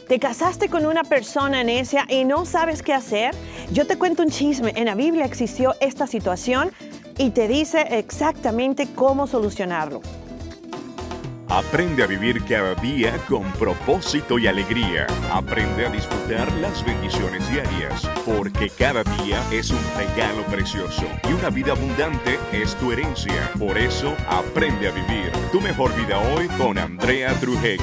¿Te casaste con una persona necia y no sabes qué hacer? Yo te cuento un chisme. En la Biblia existió esta situación y te dice exactamente cómo solucionarlo. Aprende a vivir cada día con propósito y alegría. Aprende a disfrutar las bendiciones diarias, porque cada día es un regalo precioso y una vida abundante es tu herencia. Por eso, aprende a vivir tu mejor vida hoy con Andrea Trujeque.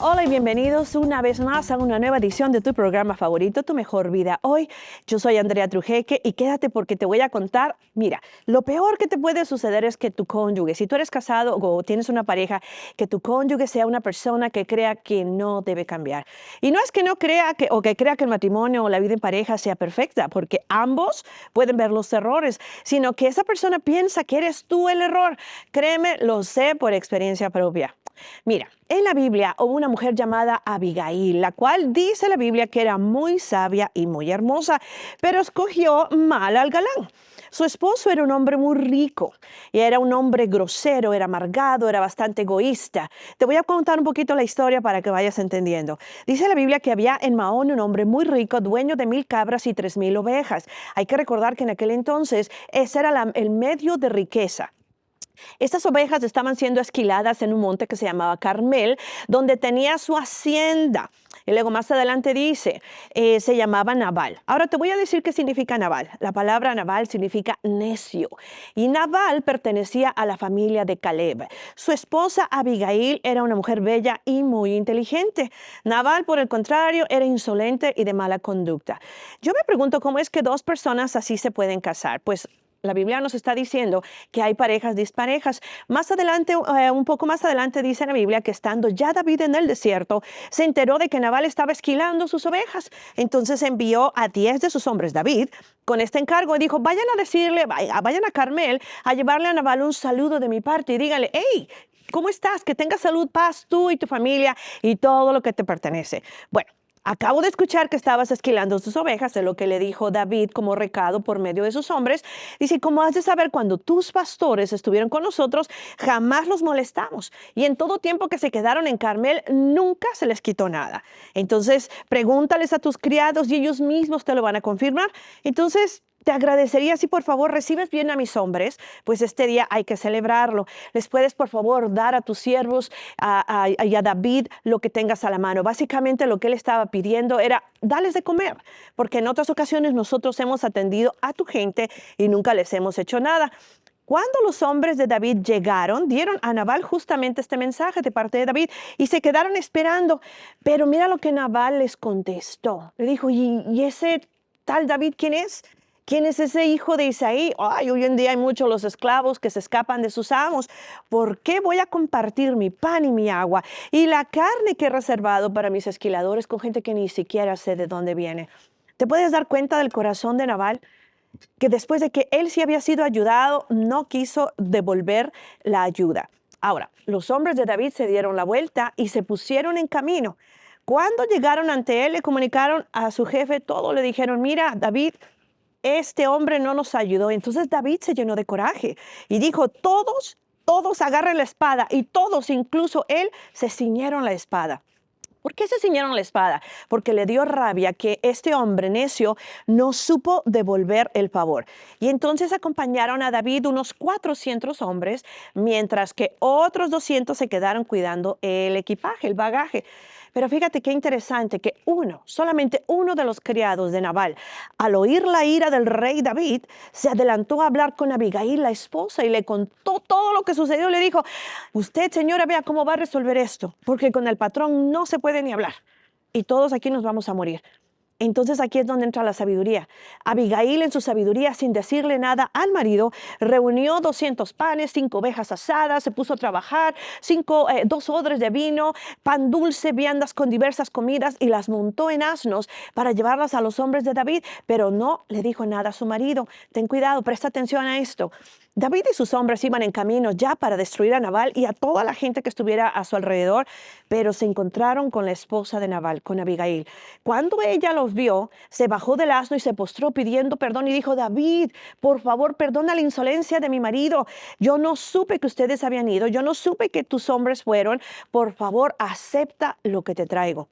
Hola y bienvenidos una vez más a una nueva edición de tu programa favorito, Tu Mejor Vida Hoy. Yo soy Andrea Trujeque y quédate porque te voy a contar, mira, lo peor que te puede suceder es que tu cónyuge, si tú eres casado o tienes una pareja, que tu cónyuge sea una persona que crea que no debe cambiar. Y no es que no crea que crea que el matrimonio o la vida en pareja sea perfecta, porque ambos pueden ver los errores, sino que esa persona piensa que eres tú el error. Créeme, lo sé por experiencia propia. Mira, en la Biblia hubo una mujer llamada Abigail, la cual dice la Biblia que era muy sabia y muy hermosa, pero escogió mal al galán. Su esposo era un hombre muy rico y era un hombre grosero, era amargado, era bastante egoísta. Te voy a contar un poquito la historia para que vayas entendiendo. Dice la Biblia que había en Maón un hombre muy rico, dueño de 1000 cabras y 3000 ovejas. Hay que recordar que en aquel entonces ese era el medio de riqueza. Estas ovejas estaban siendo esquiladas en un monte que se llamaba Carmel, donde tenía su hacienda. Y luego más adelante dice, se llamaba Nabal. Ahora te voy a decir qué significa Nabal. La palabra Nabal significa necio. Y Nabal pertenecía a la familia de Caleb. Su esposa Abigail era una mujer bella y muy inteligente. Nabal, por el contrario, era insolente y de mala conducta. Yo me pregunto cómo es que dos personas así se pueden casar. Pues la Biblia nos está diciendo que hay parejas disparejas. Más adelante, un poco más adelante dice la Biblia que estando ya David en el desierto, se enteró de que Nabal estaba esquilando sus ovejas. Entonces envió a 10 de sus hombres David con este encargo y dijo, vayan a decirle, vayan a Carmel a llevarle a Nabal un saludo de mi parte y díganle, hey, ¿cómo estás? Que tengas salud, paz, tú y tu familia y todo lo que te pertenece. Bueno. Acabo de escuchar que estabas esquilando tus ovejas, es lo que le dijo David como recado por medio de sus hombres. Dice, como has de saber, cuando tus pastores estuvieron con nosotros, jamás los molestamos. Y en todo tiempo que se quedaron en Carmel, nunca se les quitó nada. Entonces, pregúntales a tus criados y ellos mismos te lo van a confirmar. Entonces, te agradecería si por favor recibes bien a mis hombres, pues este día hay que celebrarlo. Les puedes por favor dar a tus siervos y a David lo que tengas a la mano. Básicamente lo que él estaba pidiendo era darles de comer, porque en otras ocasiones nosotros hemos atendido a tu gente y nunca les hemos hecho nada. Cuando los hombres de David llegaron, dieron a Nabal justamente este mensaje de parte de David y se quedaron esperando. Pero mira lo que Nabal les contestó. Le dijo, ¿y ese tal David quién es? ¿Quién es ese hijo de Isaí? Ay, hoy en día hay muchos los esclavos que se escapan de sus amos. ¿Por qué voy a compartir mi pan y mi agua y la carne que he reservado para mis esquiladores con gente que ni siquiera sé de dónde viene? ¿Te puedes dar cuenta del corazón de Nabal? Que después de que él sí había sido ayudado, no quiso devolver la ayuda. Ahora, los hombres de David se dieron la vuelta y se pusieron en camino. Cuando llegaron ante él, le comunicaron a su jefe todo, le dijeron, mira, David, este hombre no nos ayudó. Entonces David se llenó de coraje y dijo, todos agarren la espada, y todos, incluso él, se ciñeron la espada. ¿Por qué se ciñeron la espada? Porque le dio rabia que este hombre necio no supo devolver el favor. Y entonces acompañaron a David unos 400 hombres, mientras que otros 200 se quedaron cuidando el equipaje, el bagaje. Pero fíjate qué interesante que solamente uno de los criados de Nabal, al oír la ira del rey David, se adelantó a hablar con Abigail, la esposa, y le contó todo lo que sucedió. Le dijo, usted, señora, vea cómo va a resolver esto, porque con el patrón no se puede ni hablar y todos aquí nos vamos a morir. Entonces aquí es donde entra la sabiduría. Abigail, en su sabiduría, sin decirle nada al marido, reunió 200 panes, 5 ovejas asadas, se puso a trabajar, 2 odres de vino, pan dulce, viandas con diversas comidas, y las montó en asnos para llevarlas a los hombres de David, pero no le dijo nada a su marido. Ten cuidado, presta atención a esto. David y sus hombres iban en camino ya para destruir a Nabal y a toda la gente que estuviera a su alrededor, pero se encontraron con la esposa de Nabal, con Abigail. Cuando ella los vio, se bajó del asno y se postró pidiendo perdón y dijo: David, por favor, perdona la insolencia de mi marido. Yo no supe que ustedes habían ido, yo no supe que tus hombres fueron. Por favor, acepta lo que te traigo.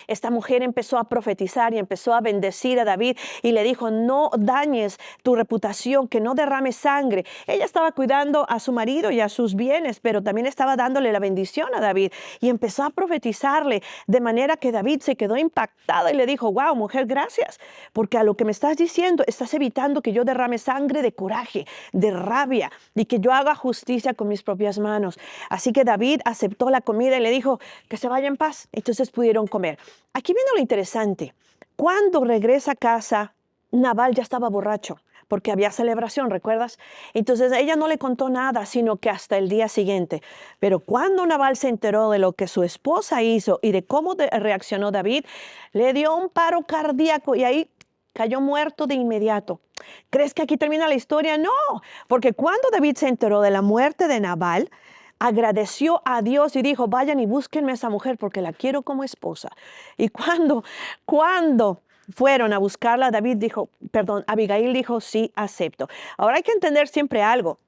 Esta mujer empezó a profetizar y empezó a bendecir a David y le dijo: no dañes tu reputación, que no derrames sangre. Ella estaba cuidando a su marido y a sus bienes, pero también estaba dándole la bendición a David y empezó a profetizarle, de manera que David se quedó impactado y le dijo: wow, mujer, gracias, porque a lo que me estás diciendo estás evitando que yo derrame sangre de coraje, de rabia, y que yo haga justicia con mis propias manos. Así que David aceptó la comida y le dijo que se vaya en paz. Entonces pudieron comer. Aquí viene lo interesante. Cuando regresa a casa, Nabal ya estaba borracho porque había celebración, ¿recuerdas? Entonces ella no le contó nada, sino que hasta el día siguiente. Pero cuando Nabal se enteró de lo que su esposa hizo y de cómo reaccionó David, le dio un paro cardíaco y ahí cayó muerto de inmediato. ¿Crees que aquí termina la historia? No, porque cuando David se enteró de la muerte de Nabal, agradeció a Dios y dijo: vayan y búsquenme a esa mujer porque la quiero como esposa. Y cuando fueron a buscarla, Abigail dijo: sí, acepto. Ahora hay que entender siempre algo.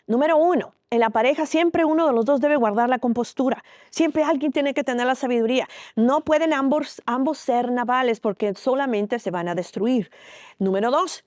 Número 1, en la pareja siempre uno de los dos debe guardar la compostura. Siempre alguien tiene que tener la sabiduría. No pueden ambos ser Nabales porque solamente se van a destruir. Número 2,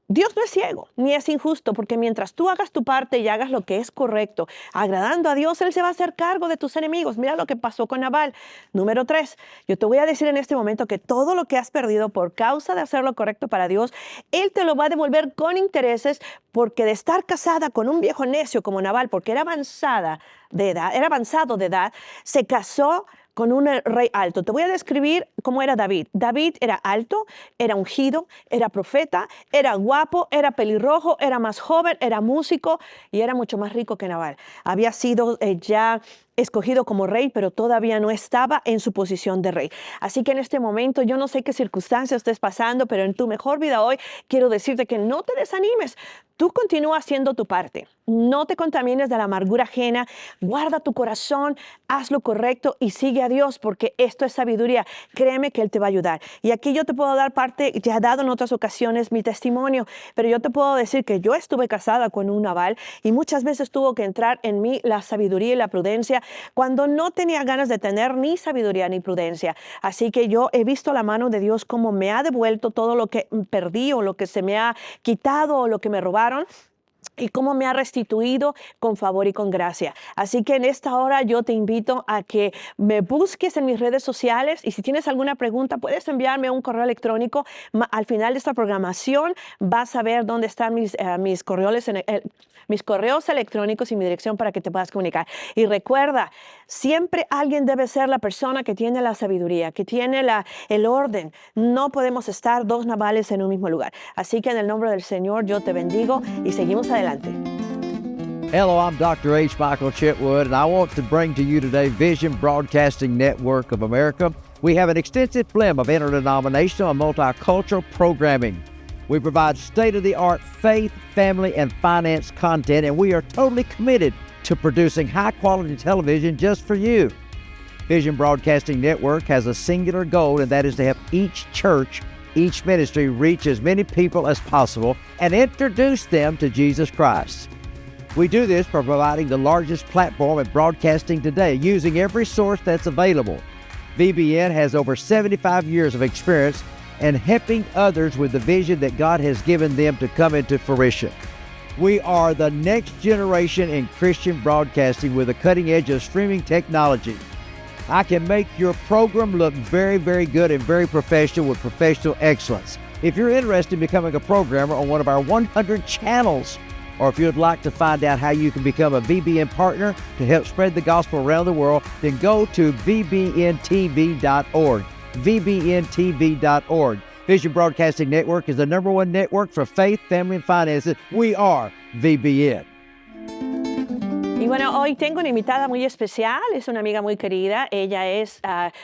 Dios no es ciego, ni es injusto, porque mientras tú hagas tu parte y hagas lo que es correcto, agradando a Dios, Él se va a hacer cargo de tus enemigos. Mira lo que pasó con Nabal. Número 3, yo te voy a decir en este momento que todo lo que has perdido por causa de hacer lo correcto para Dios, Él te lo va a devolver con intereses, porque de estar casada con un viejo necio como Nabal, porque era avanzado de edad, se casó con un rey alto. Te voy a describir cómo era David. David era alto, era ungido, era profeta, era guapo, era pelirrojo, era más joven, era músico y era mucho más rico que Nabal. Había sido ya escogido como rey, pero todavía no estaba en su posición de rey. Así que en este momento, yo no sé qué circunstancias estés pasando, pero en tu mejor vida hoy, quiero decirte que no te desanimes. Tú continúa haciendo tu parte. No te contamines de la amargura ajena. Guarda tu corazón, haz lo correcto y sigue a Dios, porque esto es sabiduría. Créeme que Él te va a ayudar. Y aquí yo te puedo dar parte, ya he dado en otras ocasiones mi testimonio, pero yo te puedo decir que yo estuve casada con un Nabal y muchas veces tuvo que entrar en mí la sabiduría y la prudencia cuando no tenía ganas de tener ni sabiduría ni prudencia. Así que yo he visto la mano de Dios como me ha devuelto todo lo que perdí o lo que se me ha quitado o lo que me robaron, y cómo me ha restituido con favor y con gracia. Así que en esta hora yo te invito a que me busques en mis redes sociales, y si tienes alguna pregunta puedes enviarme un correo electrónico. Al final de esta programación vas a ver dónde están mis correos electrónicos y mi dirección para que te puedas comunicar. Y recuerda, siempre alguien debe ser la persona que tiene la sabiduría, que tiene el orden. No podemos estar dos Nabales en un mismo lugar. Así que en el nombre del Señor yo te bendigo y seguimos adelante. Hello, I'm Dr. H. Michael Chitwood, and I want to bring to you today Vision Broadcasting Network of America. We have an extensive blend of interdenominational and multicultural programming. We provide state-of-the-art faith, family, and finance content, and we are totally committed to producing high-quality television just for you. Vision Broadcasting Network has a singular goal, and that is to help each church, each ministry reach as many people as possible and introduce them to Jesus Christ. We do this by providing the largest platform in broadcasting today, using every source that's available. VBN has over 75 years of experience in helping others with the vision that God has given them to come into fruition. We are the next generation in Christian broadcasting with a cutting edge of streaming technology. I can make your program look very, very good and very professional with professional excellence. If you're interested in becoming a programmer on one of our 100 channels, or if you'd like to find out how you can become a VBN partner to help spread the gospel around the world, then go to vbntv.org, vbntv.org. Vision Broadcasting Network is the #1 network for faith, family, and finances. We are VBN. Y bueno, hoy tengo una invitada muy especial, es una amiga muy querida. Ella es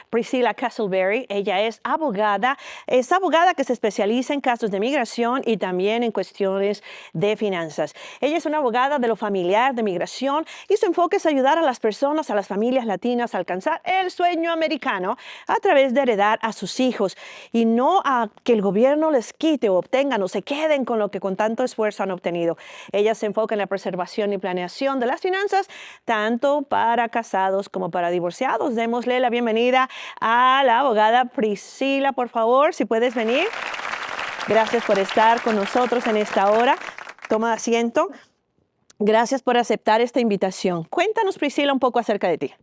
Priscilla Castleberry. Ella es abogada que se especializa en casos de migración y también en cuestiones de finanzas. Ella es una abogada de lo familiar, de migración, y su enfoque es ayudar a las personas, a las familias latinas a alcanzar el sueño americano a través de heredar a sus hijos y no a que el gobierno les quite o obtengan o se queden con lo que con tanto esfuerzo han obtenido. Ella se enfoca en la preservación y planeación de las finanzas, tanto para casados como para divorciados. Démosle la bienvenida a la abogada Priscilla, por favor, si puedes venir. Gracias por estar con nosotros en esta hora. Toma asiento. Gracias por aceptar esta invitación. Cuéntanos, Priscilla, un poco acerca de ti.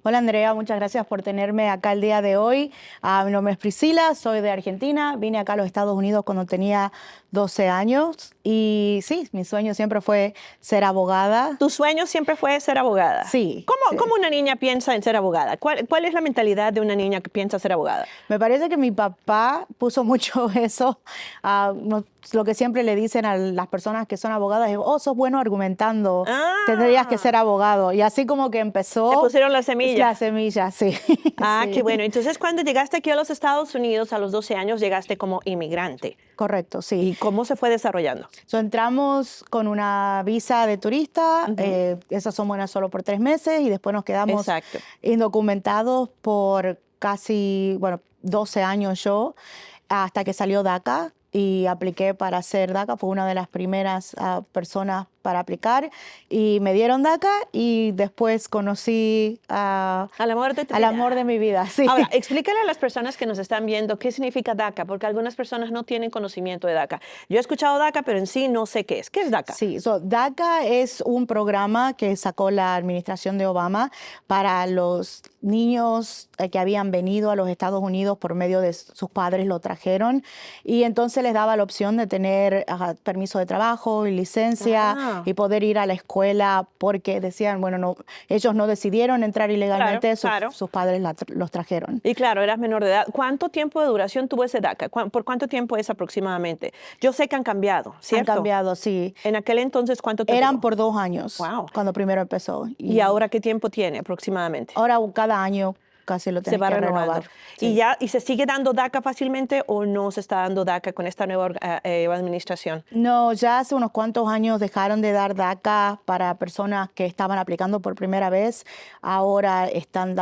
Hola Andrea, muchas gracias por tenerme acá el día de hoy. Mi nombre es Priscilla, soy de Argentina, vine acá a los Estados Unidos cuando tenía 12 años y sí, mi sueño siempre fue ser abogada. ¿Tu sueño siempre fue ser abogada? Sí. ¿Cómo una niña piensa en ser abogada? ¿Cuál es la mentalidad de una niña que piensa ser abogada? Me parece que mi papá puso mucho eso, lo que siempre le dicen a las personas que son abogadas es, oh, sos bueno argumentando, tendrías que ser abogado. Y así como que empezó. Te pusieron la semilla. La semilla, sí. Ah, Sí. qué bueno. Entonces, cuando llegaste aquí a los Estados Unidos a los 12 años, llegaste como inmigrante. Correcto, sí. ¿Y cómo se fue desarrollando? Entramos con una visa de turista, esas son buenas solo por 3 meses y después nos quedamos Exacto. indocumentados por casi, 12 años yo, hasta que salió DACA y apliqué para hacer DACA. Fue una de las primeras personas para aplicar y me dieron DACA y después conocí Al amor de tu al vida. amor de mi vida. Sí. Ahora, explícale a las personas que nos están viendo qué significa DACA, porque algunas personas no tienen conocimiento de DACA. Yo he escuchado DACA, pero en sí no sé qué es. ¿Qué es DACA? Sí, DACA es un programa que sacó la administración de Obama para los niños que habían venido a los Estados Unidos por medio de sus padres, lo trajeron y entonces les daba la opción de tener permiso de trabajo y licencia y poder ir a la escuela porque decían, ellos no decidieron entrar ilegalmente, Claro. sus padres los trajeron. Y claro, eras menor de edad. ¿Cuánto tiempo de duración tuvo ese DACA? ¿Por cuánto tiempo es aproximadamente? Yo sé que han cambiado, ¿cierto? Han cambiado, sí. En aquel entonces, ¿cuánto tiempo? Eran por 2 años Wow. cuando primero empezó. ¿Y ahora qué tiempo tiene aproximadamente? Ahora cada año casi lo Se tienes va que renovando. renovar. Sí. ¿Y se sigue dando DACA fácilmente o no se está dando DACA con esta nueva administración? No, ya hace unos cuantos años dejaron de dar DACA para personas que estaban aplicando por primera vez. Ahora están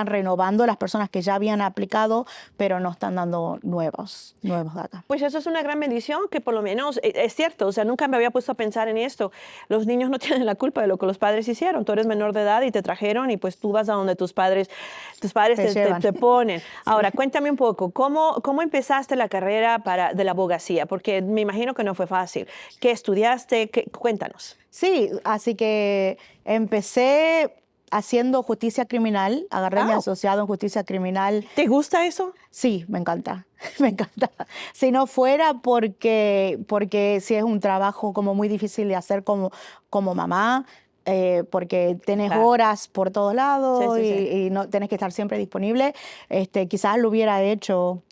renovando las personas que ya habían aplicado, pero no están dando nuevos DACA. Pues eso es una gran bendición que por lo menos, es cierto, o sea, nunca me había puesto a pensar en esto. Los niños no tienen la culpa de lo que los padres hicieron. Tú eres menor de edad y te trajeron y pues tú vas a donde tus padres te ponen. Ahora, cuéntame un poco, ¿cómo empezaste la carrera de la abogacía? Porque me imagino que no fue fácil. ¿Qué estudiaste? Cuéntanos. Sí, así que empecé haciendo justicia criminal, agarré mi asociado en justicia criminal. ¿Te gusta eso? Sí, me encanta, me encanta. Si no fuera porque sí es un trabajo como muy difícil de hacer como mamá, porque tienes horas por todos lados y no tienes que estar siempre disponible. Quizás lo hubiera hecho,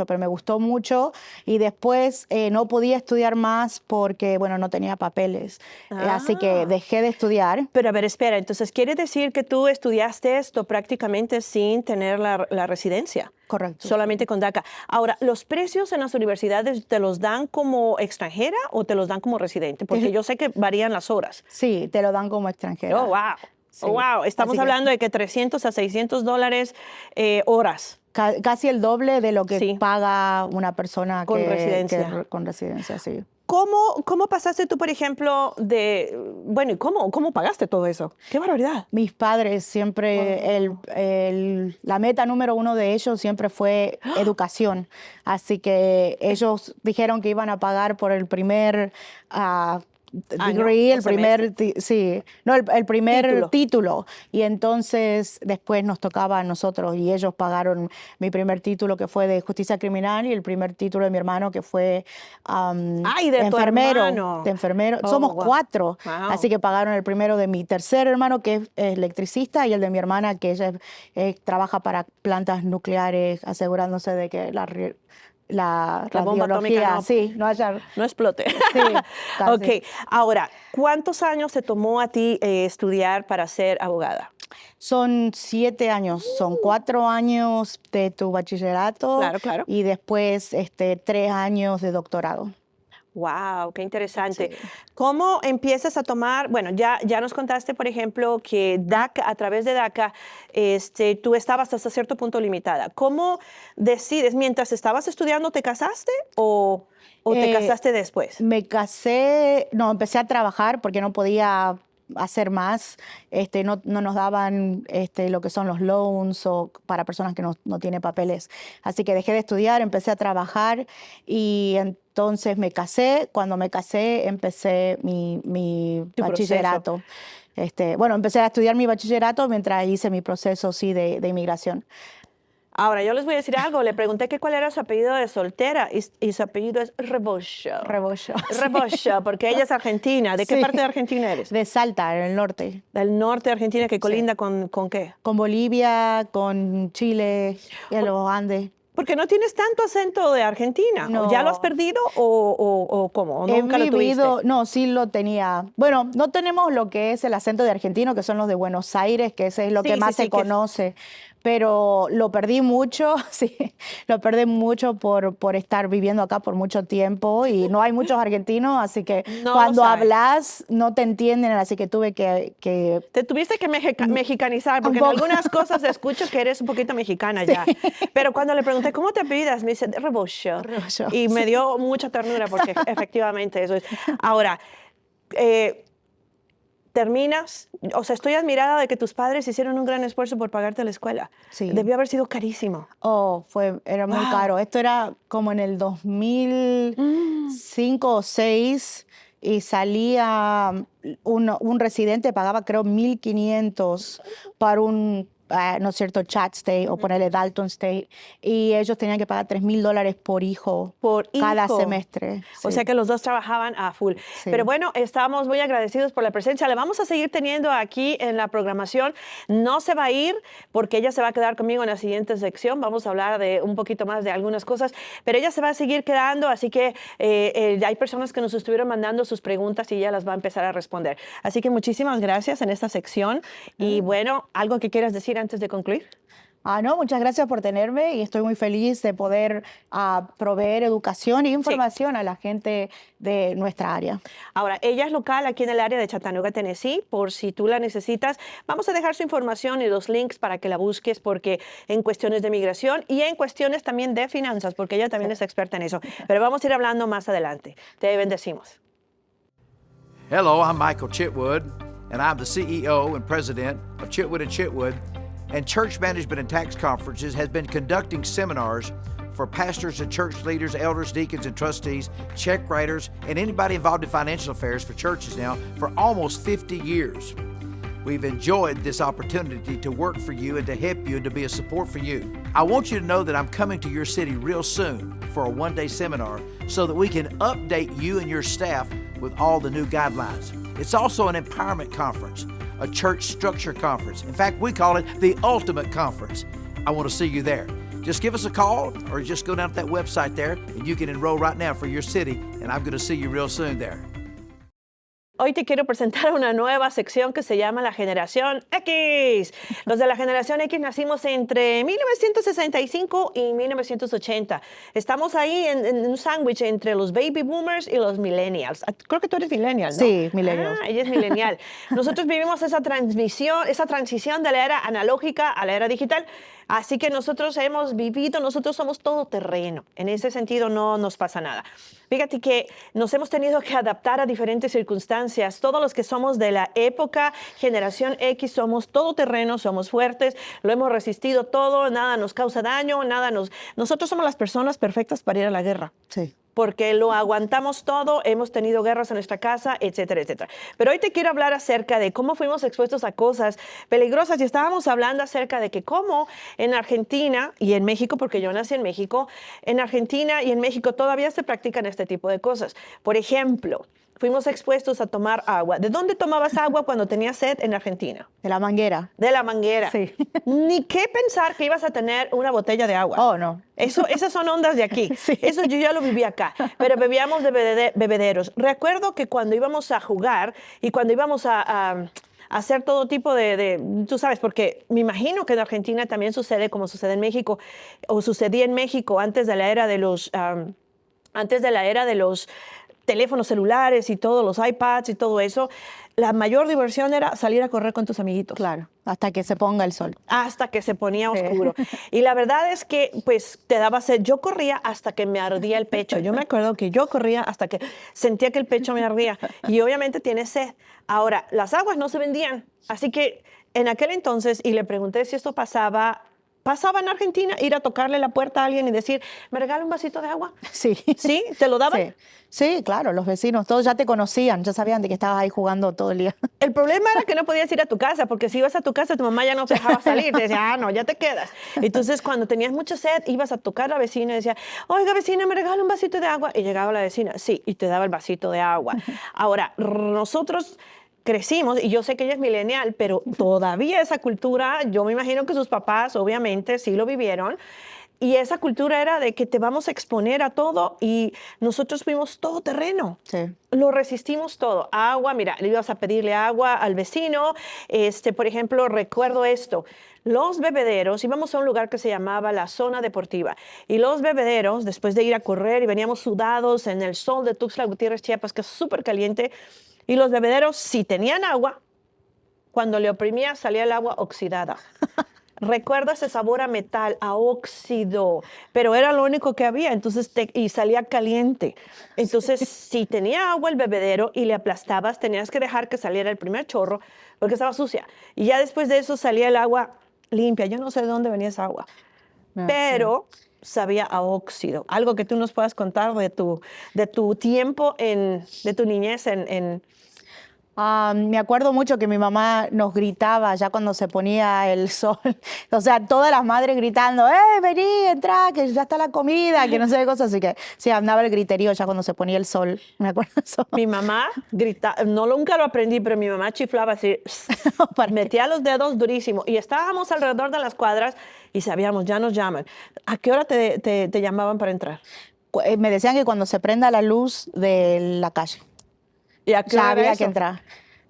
pero me gustó mucho y después no podía estudiar más porque, no tenía papeles. Así que dejé de estudiar. Pero a ver, espera, entonces quiere decir que tú estudiaste esto prácticamente sin tener la residencia. Correcto. Solamente con DACA. Ahora, ¿los precios en las universidades te los dan como extranjera o te los dan como residente? Porque yo sé que varían las horas. Sí, te lo dan como extranjera. Oh, wow. Sí. Oh, wow. Estamos hablando de que $300 a $600 horas. Casi el doble de lo que paga una persona con residencia. Con residencia, sí. ¿Cómo pasaste tú, por ejemplo, y cómo pagaste todo eso? ¡Qué barbaridad! Mis padres siempre, la meta número 1 de ellos siempre fue educación. Así que ellos dijeron que iban a pagar por el primer degree, el primer título. Y entonces después nos tocaba a nosotros y ellos pagaron mi primer título que fue de justicia criminal y el primer título de mi hermano que fue de enfermero. Tu hermano. De enfermero. Oh, Somos wow. 4. Wow. Así que pagaron el primero de mi tercer hermano que es electricista y el de mi hermana que ella trabaja para plantas nucleares asegurándose de que la bomba atómica radiología. no. Sí, no haya... No explote. Sí, casi. Ok, ahora, ¿cuántos años te tomó a ti estudiar para ser abogada? Son 7 años, son 4 años de tu bachillerato Claro, claro. y después 3 años de doctorado. Wow, qué interesante. Sí. ¿Cómo empiezas a tomar? Bueno, ya nos contaste, por ejemplo, que DACA, a través de DACA, tú estabas hasta cierto punto limitada. ¿Cómo decides, mientras estabas estudiando, te casaste o te casaste después? Me casé, no, empecé a trabajar porque no podía hacer más. No nos daban lo que son los loans o para personas que no tienen papeles. Así que dejé de estudiar, empecé a trabajar y entonces me casé. Cuando me casé empecé mi Tu bachillerato. Bueno, empecé a estudiar mi bachillerato mientras hice mi proceso, sí, de inmigración. Ahora, yo les voy a decir algo. Le pregunté que cuál era su apellido de soltera y su apellido es Rebollo. Rebollo. Rebollo, porque ella es argentina. ¿De qué Sí. parte de Argentina eres? De Salta, en el norte. Del norte de Argentina, que colinda ¿con qué? Con Bolivia, con Chile y a los Andes. Porque no tienes tanto acento de Argentina. No. ¿Ya lo has perdido o cómo? ¿O nunca lo tuviste? No, sí lo tenía. Bueno, no tenemos lo que es el acento de argentino, que son los de Buenos Aires, que ese es lo Sí, que sí, más sí, se conoce. Pero lo perdí mucho, sí, lo perdí mucho por estar viviendo acá por mucho tiempo y no hay muchos argentinos, así que No cuando los hay. hablas no te entienden, así que tuve que Te tuviste que mexicanizar, porque en poco. algunas cosas escucho que eres un poquito mexicana ya. Pero cuando le pregunté, ¿cómo te apellidas? Me dice, Rebollo. Rebollo, Y me sí. dio mucha ternura, porque efectivamente eso es. Ahora, terminas, o sea, estoy admirada de que tus padres hicieron un gran esfuerzo por pagarte la escuela. Sí. Debió haber sido carísimo. Era muy Wow. caro. Esto era como en el 2005 o 2006 y salía un residente, pagaba creo 1.500 para un, ¿no es cierto?, Chat State o ponerle Dalton State. Y ellos tenían que pagar $3,000 por hijo Por cada hijo. semestre. O Sí. sea que los dos trabajaban a full. Sí. Pero bueno, estamos muy agradecidos por la presencia. La vamos a seguir teniendo aquí en la programación. No se va a ir porque ella se va a quedar conmigo en la siguiente sección. Vamos a hablar de un poquito más de algunas cosas, pero ella se va a seguir quedando, así que hay personas que nos estuvieron mandando sus preguntas y ella las va a empezar a responder. Así que muchísimas gracias en esta sección. Y bueno, ¿algo que quieras decir antes de concluir? No, muchas gracias por tenerme y estoy muy feliz de poder proveer educación e información a la gente de nuestra área. Ahora, ella es local aquí en el área de Chattanooga, Tennessee, por si tú la necesitas. Vamos a dejar su información y los links para que la busques, porque en cuestiones de migración y en cuestiones también de finanzas, porque ella también es experta en eso. Pero vamos a ir hablando más adelante. Te bendecimos. Hello, I'm Michael Chitwood, and I'm the CEO and president of Chitwood & Chitwood, and Church Management and Tax Conferences has been conducting seminars for pastors and church leaders, elders, deacons, and trustees, check writers, and anybody involved in financial affairs for churches now for almost 50 years. We've enjoyed this opportunity to work for you and to help you and to be a support for you. I want you to know that I'm coming to your city real soon for a one-day seminar so that we can update you and your staff with all the new guidelines. It's also an empowerment conference, a church structure conference. In fact, we call it the Ultimate Conference. I want to see you there. Just give us a call or just go down to that website there and you can enroll right now for your city, and I'm going to see you real soon there. Hoy te quiero presentar una nueva sección que se llama la Generación X. Los de la Generación X nacimos entre 1965 y 1980. Estamos ahí en un sándwich entre los baby boomers y los millennials. Creo que tú eres millennial, ¿no? Sí, millennial. Ella es millennial. Nosotros vivimos esa transición de la era analógica a la era digital. Así que nosotros somos todoterreno. En ese sentido no nos pasa nada. Fíjate que nos hemos tenido que adaptar a diferentes circunstancias. Todos los que somos de la época Generación X somos todoterreno, somos fuertes, lo hemos resistido todo, nada nos causa daño, Nosotros somos las personas perfectas para ir a la guerra. Sí. Porque lo aguantamos todo, hemos tenido guerras en nuestra casa, etcétera, etcétera. Pero hoy te quiero hablar acerca de cómo fuimos expuestos a cosas peligrosas y estábamos hablando acerca de que cómo en Argentina y en México, porque yo nací en México, en Argentina y en México todavía se practican este tipo de cosas. Por ejemplo, fuimos expuestos a tomar agua. ¿De dónde tomabas agua cuando tenías sed en Argentina? De la manguera. De la manguera. Sí. Ni qué pensar que ibas a tener una botella de agua. Oh, no. Esas son ondas de aquí. Sí. Eso yo ya lo viví acá. Pero bebíamos de bebederos. Recuerdo que cuando íbamos a jugar y cuando íbamos a hacer todo tipo tú sabes, porque me imagino que en Argentina también sucede como sucede en México, o sucedía en México antes de la era de los teléfonos celulares y todos los iPads y todo eso. La mayor diversión era salir a correr con tus amiguitos. Claro, hasta que se ponga el sol. Hasta que se ponía oscuro. Y la verdad es que, pues, te daba sed. Yo corría hasta que me ardía el pecho. Yo me acuerdo que yo corría hasta que sentía que el pecho me ardía. Y obviamente tienes sed. Ahora, las aguas no se vendían. Así que en aquel entonces, y le pregunté si esto pasaba en Argentina, ir a tocarle la puerta a alguien y decir, ¿me regala un vasito de agua? Sí. ¿Sí? ¿Te lo daban? Sí, claro, los vecinos, todos ya te conocían, ya sabían de que estabas ahí jugando todo el día. El problema era que no podías ir a tu casa, porque si ibas a tu casa, tu mamá ya no te dejaba salir. Te decía, no, ya te quedas. Entonces, cuando tenías mucha sed, ibas a tocar a la vecina y decía, oiga, vecina, ¿me regala un vasito de agua? Y llegaba la vecina, sí, y te daba el vasito de agua. Ahora, nosotros crecimos, y yo sé que ella es millennial, pero todavía esa cultura, yo me imagino que sus papás, obviamente, sí lo vivieron. Y esa cultura era de que te vamos a exponer a todo, y nosotros fuimos todo terreno. Sí. Lo resistimos todo. Agua, mira, le ibas a pedirle agua al vecino. Por ejemplo, recuerdo esto. Los bebederos, íbamos a un lugar que se llamaba la zona deportiva. Y los bebederos, después de ir a correr y veníamos sudados en el sol de Tuxtla Gutiérrez, Chiapas, que es súper caliente, y los bebederos, si tenían agua, cuando le oprimías salía el agua oxidada. Recuerdo ese sabor a metal, a óxido, pero era lo único que había, entonces y salía caliente. Entonces, si tenía agua el bebedero y le aplastabas, tenías que dejar que saliera el primer chorro porque estaba sucia. Y ya después de eso salía el agua limpia. Yo no sé de dónde venía esa agua, pero sabía a óxido. Algo que tú nos puedas contar de tu tiempo, de tu niñez en Me acuerdo mucho que mi mamá nos gritaba ya cuando se ponía el sol. O sea, todas las madres gritando, vení, entrá, que ya está la comida, que no sé qué cosas. Así que sí, andaba el griterío ya cuando se ponía el sol. Me acuerdo eso. Mi mamá gritaba, nunca lo aprendí, pero mi mamá chiflaba así, metía los dedos durísimo. Y estábamos alrededor de las cuadras y sabíamos, ya nos llaman. ¿A qué hora te llamaban para entrar? Me decían que cuando se prenda la luz de la calle. ¿Y a qué Ya hora había eso? que entrar.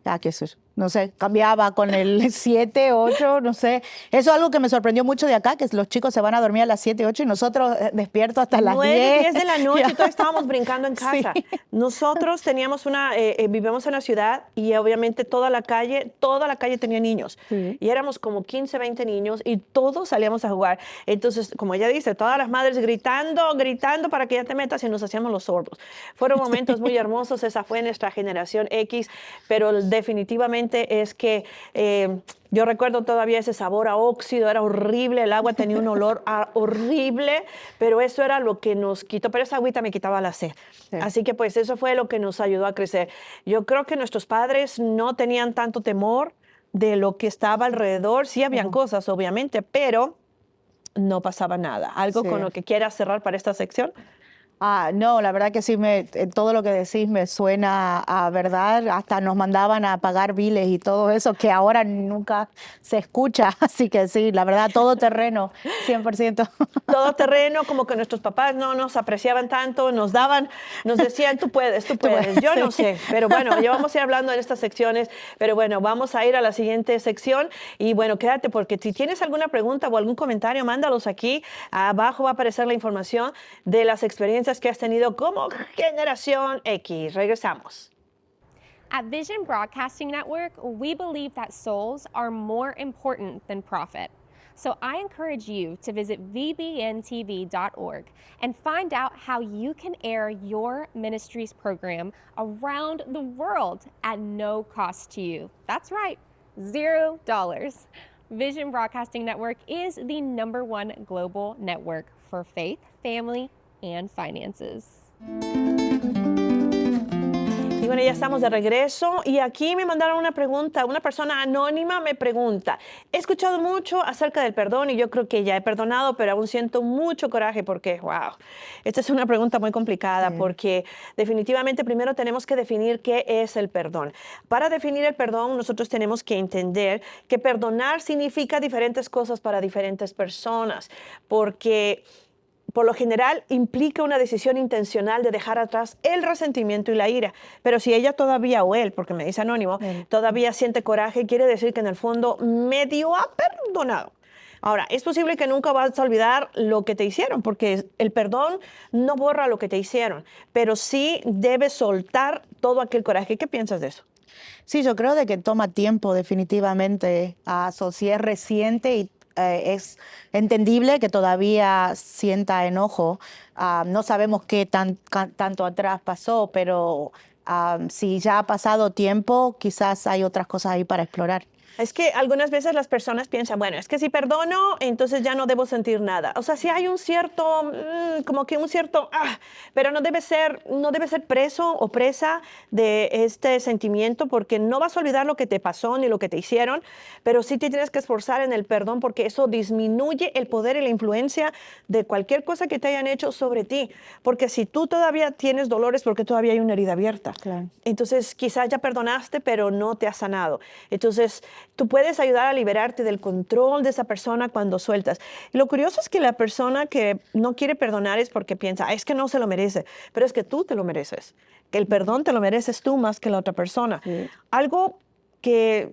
Ya que eso, no sé, cambiaba con el 7, 8, no sé. Eso es algo que me sorprendió mucho de acá, que los chicos se van a dormir a las 7, 8 y nosotros despiertos hasta las 9, 10. 10 de la noche, Ya. todos estábamos brincando en casa. Sí. Nosotros teníamos vivíamos en la ciudad y obviamente toda la calle tenía niños. Sí. Y éramos como 15, 20 niños y todos salíamos a jugar. Entonces, como ella dice, todas las madres gritando para que ya te metas, y nos hacíamos los sordos. Fueron momentos muy hermosos, esa fue nuestra generación X, pero definitivamente es que yo recuerdo todavía ese sabor a óxido, era horrible, el agua tenía un olor horrible, pero eso era lo que nos quitó, pero esa agüita me quitaba la sed. Sí. Así que pues eso fue lo que nos ayudó a crecer. Yo creo que nuestros padres no tenían tanto temor de lo que estaba alrededor, sí habían cosas obviamente, pero no pasaba nada. ¿Algo Sí. con lo que quieras cerrar para esta sección? No, la verdad que sí, todo lo que decís me suena a verdad. Hasta nos mandaban a pagar biles y todo eso, que ahora nunca se escucha. Así que sí, la verdad, todo terreno, 100%. Todo terreno, como que nuestros papás no nos apreciaban tanto, nos decían, tú puedes. Yo no sé, pero bueno, ya vamos a ir hablando en estas secciones, pero bueno, vamos a ir a la siguiente sección y bueno, quédate porque si tienes alguna pregunta o algún comentario, mándalos aquí. Abajo va a aparecer la información de las experiencias que has tenido como generación X. Regresamos. At Vision Broadcasting Network, we believe that souls are more important than profit. So I encourage you to visit vbntv.org and find out how you can air your ministry's program around the world at no cost to you. That's right, $0. Vision Broadcasting Network is the #1 global network for faith, family, and finances. Y bueno, ya estamos de regreso y aquí me mandaron una pregunta. Una persona anónima me pregunta, he escuchado mucho acerca del perdón y yo creo que ya he perdonado, pero aún siento mucho coraje porque, wow, esta es una pregunta muy complicada porque definitivamente primero tenemos que definir qué es el perdón. Para definir el perdón, nosotros tenemos que entender que perdonar significa diferentes cosas para diferentes personas, porque por lo general implica una decisión intencional de dejar atrás el resentimiento y la ira. Pero si ella todavía, o él, porque me dice anónimo, todavía siente coraje, quiere decir que en el fondo medio ha perdonado. Ahora, es posible que nunca vas a olvidar lo que te hicieron, porque el perdón no borra lo que te hicieron, pero sí debes soltar todo aquel coraje. ¿Qué piensas de eso? Sí, yo creo de que toma tiempo definitivamente. Si es reciente y es entendible que todavía sienta enojo. No sabemos qué tanto atrás pasó, pero si ya ha pasado tiempo, quizás hay otras cosas ahí para explorar. Es que algunas veces las personas piensan, bueno, es que si perdono, entonces ya no debo sentir nada. O sea, si hay un cierto, pero no debe ser preso o presa de este sentimiento, porque no vas a olvidar lo que te pasó ni lo que te hicieron, pero sí te tienes que esforzar en el perdón, porque eso disminuye el poder y la influencia de cualquier cosa que te hayan hecho sobre ti. Porque si tú todavía tienes dolores, porque todavía hay una herida abierta. Claro. Entonces, quizás ya perdonaste, pero no te has sanado. Entonces, tú puedes ayudar a liberarte del control de esa persona cuando sueltas. Y lo curioso es que la persona que no quiere perdonar es porque piensa, es que no se lo merece, pero es que tú te lo mereces. Que el perdón te lo mereces tú más que la otra persona. Sí. Algo que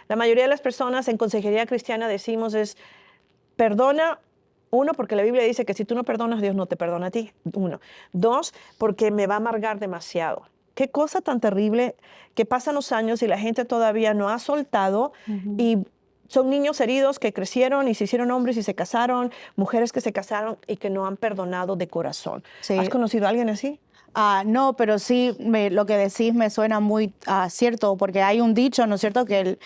la mayoría de las personas en consejería cristiana decimos es, perdona. Uno, porque la Biblia dice que si tú no perdonas, Dios no te perdona a ti. Uno. Dos, porque me va a amargar demasiado. Qué cosa tan terrible que pasan los años y la gente todavía no ha soltado y son niños heridos que crecieron y se hicieron hombres y se casaron, mujeres que se casaron y que no han perdonado de corazón. Sí. ¿Has conocido a alguien así? No, pero sí lo que decís me suena muy cierto, porque hay un dicho, ¿no es cierto?, que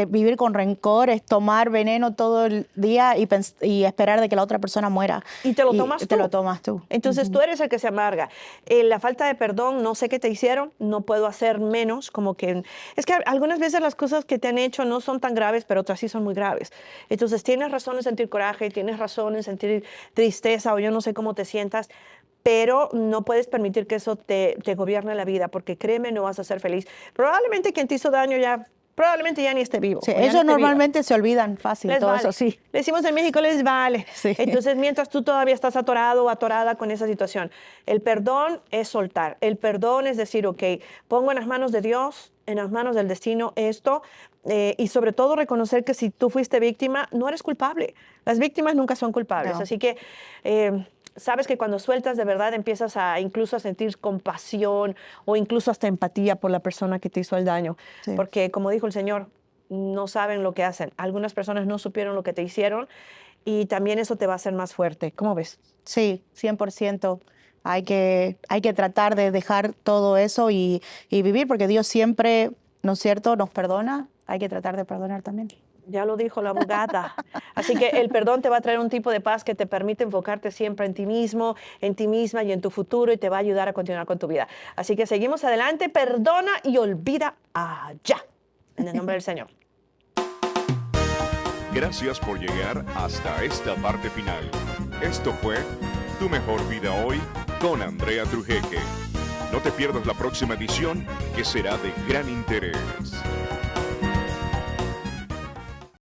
vivir con rencor es tomar veneno todo el día y esperar de que la otra persona muera. Y te lo tomas tú. Te lo tomas tú. Entonces tú eres el que se amarga. La falta de perdón, no sé qué te hicieron, no puedo hacer menos, como que... Es que algunas veces las cosas que te han hecho no son tan graves, pero otras sí son muy graves. Entonces tienes razón en sentir coraje, tienes razón en sentir tristeza o yo no sé cómo te sientas, pero no puedes permitir que eso te gobierne la vida, porque créeme, no vas a ser feliz. Probablemente quien te hizo daño probablemente ya ni esté vivo. Sí, ellos normalmente se olvidan fácil, les todo vale. eso, sí. Le decimos en México, les vale. Sí. Entonces, mientras tú todavía estás atorado o atorada con esa situación, el perdón es soltar. El perdón es decir, ok, pongo en las manos de Dios, en las manos del destino esto, y sobre todo reconocer que si tú fuiste víctima, no eres culpable. Las víctimas nunca son culpables. No. Así que... sabes que cuando sueltas de verdad empiezas incluso a sentir compasión o incluso hasta empatía por la persona que te hizo el daño. Sí. Porque como dijo el Señor, no saben lo que hacen. Algunas personas no supieron lo que te hicieron y también eso te va a hacer más fuerte. ¿Cómo ves? Sí, 100%. Hay que tratar de dejar todo eso y vivir, porque Dios siempre, ¿no es cierto?, nos perdona. Hay que tratar de perdonar también. Ya lo dijo la abogada. Así que el perdón te va a traer un tipo de paz que te permite enfocarte siempre en ti mismo, en ti misma y en tu futuro y te va a ayudar a continuar con tu vida. Así que seguimos adelante. Perdona y olvida allá. En el nombre del Señor. Gracias por llegar hasta esta parte final. Esto fue Tu Mejor Vida Hoy con Andrea Trujeque. No te pierdas la próxima edición, que será de gran interés.